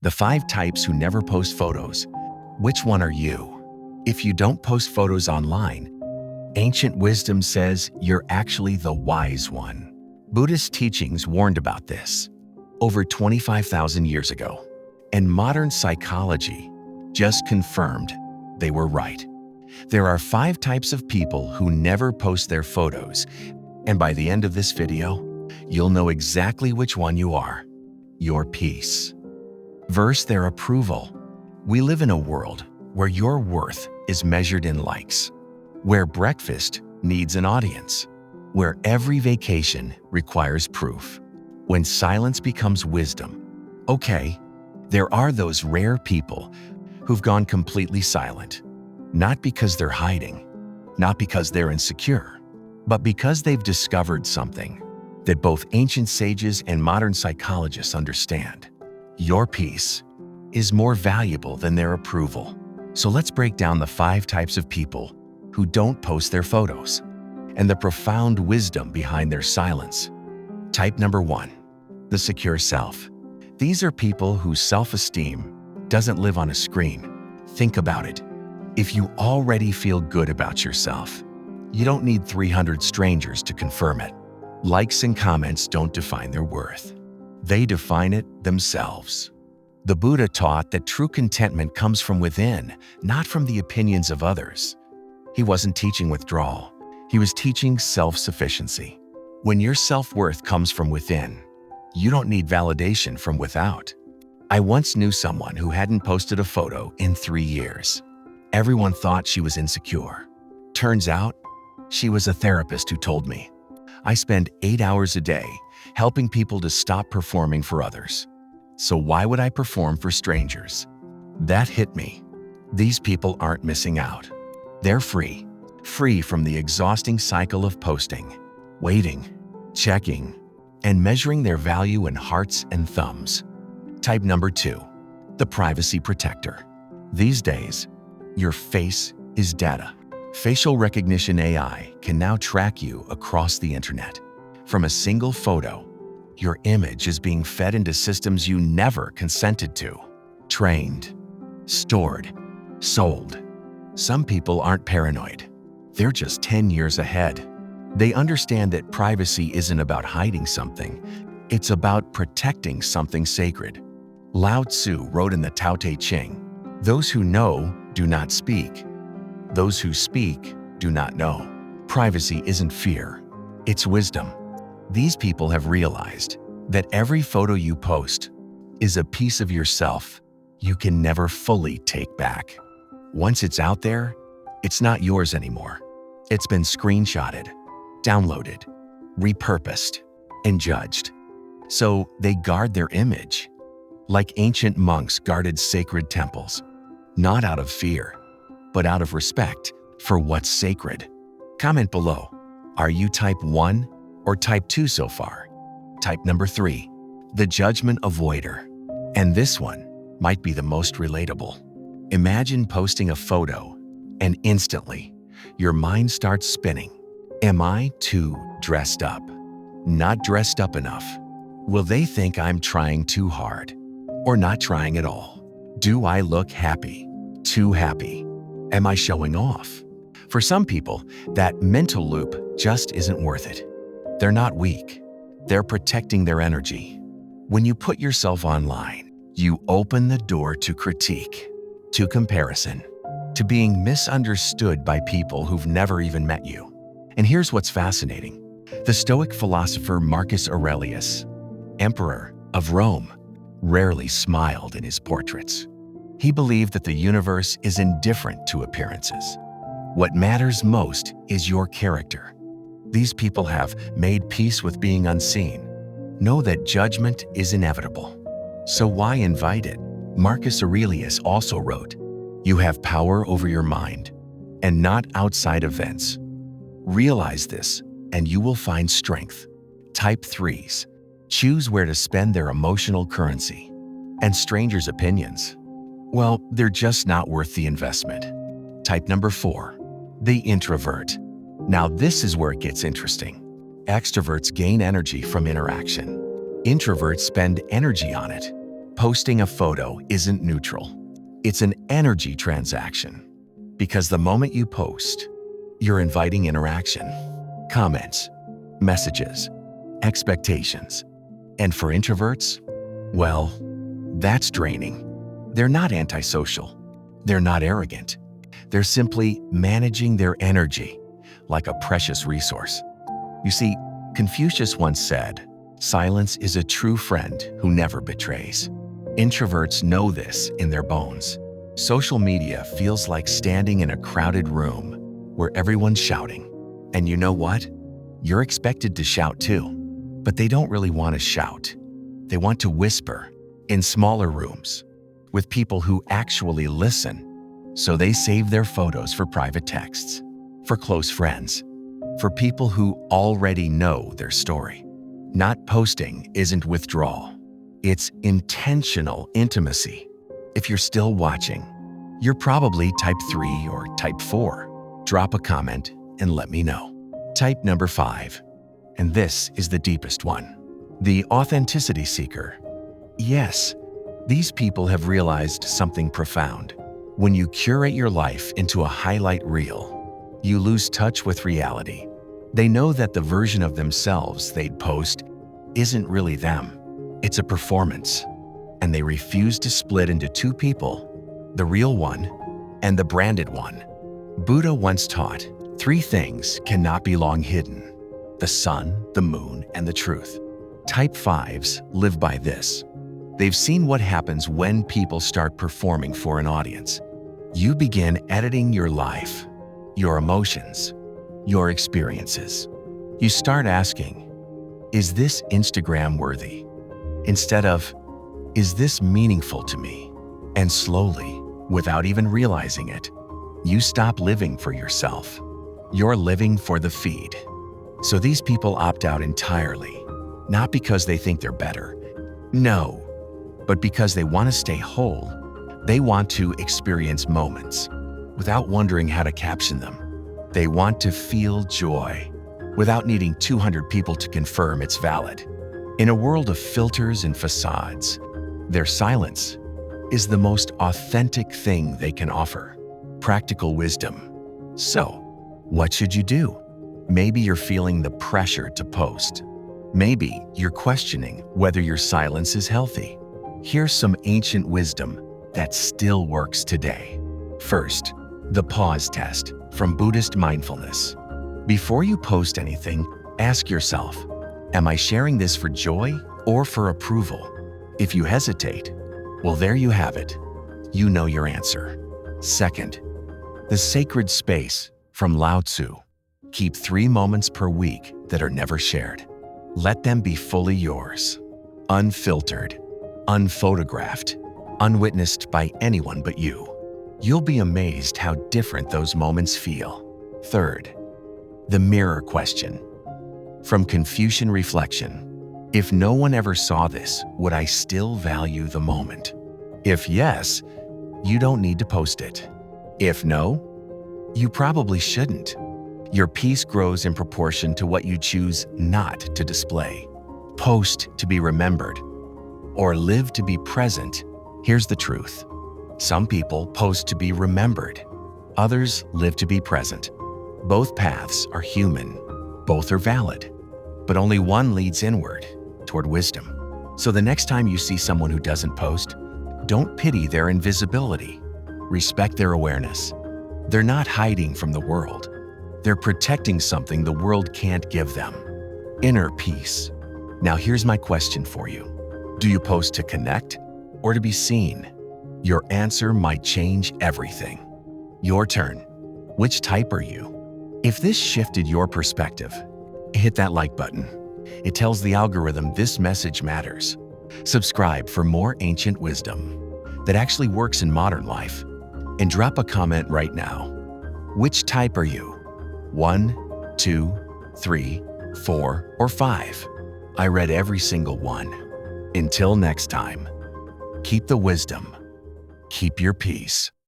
The 5 types who never post photos. Which one are you? If you don't post photos online, ancient wisdom says you're actually the wise one. Buddhist teachings warned about this over 25,000 years ago, and modern psychology just confirmed they were right. There are 5 types of people who never post their photos, and by the end of this video, you'll know exactly which one you are. Your peace. Verse their approval. We live in a world where your worth is measured in likes, where breakfast needs an audience, where every vacation requires proof. When silence becomes wisdom, okay, there are those rare people who've gone completely silent, not because they're hiding, not because they're insecure, but because they've discovered something that both ancient sages and modern psychologists understand. Your peace is more valuable than their approval. So let's break down the 5 types of people who don't post their photos and the profound wisdom behind their silence. Type number 1, the secure self. These are people whose self-esteem doesn't live on a screen. Think about it. If you already feel good about yourself, you don't need 300 strangers to confirm it. Likes and comments don't define their worth. They define it themselves. The Buddha taught that true contentment comes from within, not from the opinions of others. He wasn't teaching withdrawal. He was teaching self-sufficiency. When your self-worth comes from within, you don't need validation from without. I once knew someone who hadn't posted a photo in 3 years. Everyone thought she was insecure. Turns out, she was a therapist who told me, I spend 8 hours a day helping people to stop performing for others. So why would I perform for strangers? That hit me. These people aren't missing out. They're free from the exhausting cycle of posting, waiting, checking, and measuring their value in hearts and thumbs. Type number 2, the privacy protector. These days, your face is data. Facial recognition AI can now track you across the internet. From a single photo, your image is being fed into systems you never consented to. Trained, stored, sold. Some people aren't paranoid. They're just 10 years ahead. They understand that privacy isn't about hiding something. It's about protecting something sacred. Lao Tzu wrote in the Tao Te Ching, "Those who know do not speak. Those who speak do not know." Privacy isn't fear, it's wisdom. These people have realized that every photo you post is a piece of yourself you can never fully take back. Once it's out there, it's not yours anymore. It's been screenshotted, downloaded, repurposed, and judged. So they guard their image, like ancient monks guarded sacred temples, not out of fear, but out of respect for what's sacred. Comment below, are you type 1 or type 2 so far? Type number 3, the judgment avoider. And this one might be the most relatable. Imagine posting a photo and instantly your mind starts spinning. Am I too dressed up? Not dressed up enough? Will they think I'm trying too hard or not trying at all? Do I look happy? Too happy? Am I showing off? For some people, that mental loop just isn't worth it. They're not weak. They're protecting their energy. When you put yourself online, you open the door to critique, to comparison, to being misunderstood by people who've never even met you. And here's what's fascinating. The Stoic philosopher Marcus Aurelius, Emperor of Rome, rarely smiled in his portraits. He believed that the universe is indifferent to appearances. What matters most is your character. These people have made peace with being unseen. Know that judgment is inevitable. So why invite it? Marcus Aurelius also wrote, "You have power over your mind, and not outside events. Realize this, and you will find strength." Type 3s choose where to spend their emotional currency. And strangers' opinions, well, they're just not worth the investment. Type number 4, the introvert. Now this is where it gets interesting. Extroverts gain energy from interaction. Introverts spend energy on it. Posting a photo isn't neutral. It's an energy transaction. Because the moment you post, you're inviting interaction, comments, messages, expectations. And for introverts, well, that's draining. They're not antisocial. They're not arrogant. They're simply managing their energy like a precious resource. You see, Confucius once said, "Silence is a true friend who never betrays." Introverts know this in their bones. Social media feels like standing in a crowded room where everyone's shouting. And you know what? You're expected to shout too. But they don't really want to shout. They want to whisper in smaller rooms with people who actually listen. So they save their photos for private texts, for close friends, for people who already know their story. Not posting isn't withdrawal. It's intentional intimacy. If you're still watching, you're probably type 3 or type 4. Drop a comment and let me know. Type number 5, and this is the deepest one. The authenticity seeker. Yes, these people have realized something profound. When you curate your life into a highlight reel, you lose touch with reality. They know that the version of themselves they'd post isn't really them. It's a performance, and they refuse to split into two people, the real one and the branded one. Buddha once taught, 3 things cannot be long hidden: the sun, the moon, and the truth. Type 5s live by this. They've seen what happens when people start performing for an audience. You begin editing your life, your emotions, your experiences. You start asking, is this Instagram worthy? Instead of, is this meaningful to me? And slowly, without even realizing it, you stop living for yourself. You're living for the feed. So these people opt out entirely, not because they think they're better. No, but because they want to stay whole. They want to experience moments without wondering how to caption them. They want to feel joy without needing 200 people to confirm it's valid. In a world of filters and facades, their silence is the most authentic thing they can offer. Practical wisdom. So, what should you do? Maybe you're feeling the pressure to post. Maybe you're questioning whether your silence is healthy. Here's some ancient wisdom that still works today. First, the pause test from Buddhist mindfulness. Before you post anything, ask yourself, am I sharing this for joy or for approval? If you hesitate, well, there you have it. You know your answer. Second, the sacred space from Lao Tzu. Keep 3 moments per week that are never shared. Let them be fully yours, unfiltered, unphotographed, unwitnessed by anyone but you. You'll be amazed how different those moments feel. Third, the mirror question. From Confucian reflection. If no one ever saw this, would I still value the moment? If yes, you don't need to post it. If no, you probably shouldn't. Your peace grows in proportion to what you choose not to display. Post to be remembered, or live to be present. Here's the truth. Some people post to be remembered. Others live to be present. Both paths are human. Both are valid. But only one leads inward, toward wisdom. So the next time you see someone who doesn't post, don't pity their invisibility. Respect their awareness. They're not hiding from the world. They're protecting something the world can't give them: inner peace. Now here's my question for you. Do you post to connect or to be seen? Your answer might change everything. Your turn. Which type are you? If this shifted your perspective, hit that like button. It tells the algorithm this message matters. Subscribe for more ancient wisdom that actually works in modern life. And drop a comment right now. Which type are you? 1, 2, 3, 4, or 5? I read every single one. Until next time, keep the wisdom, keep your peace.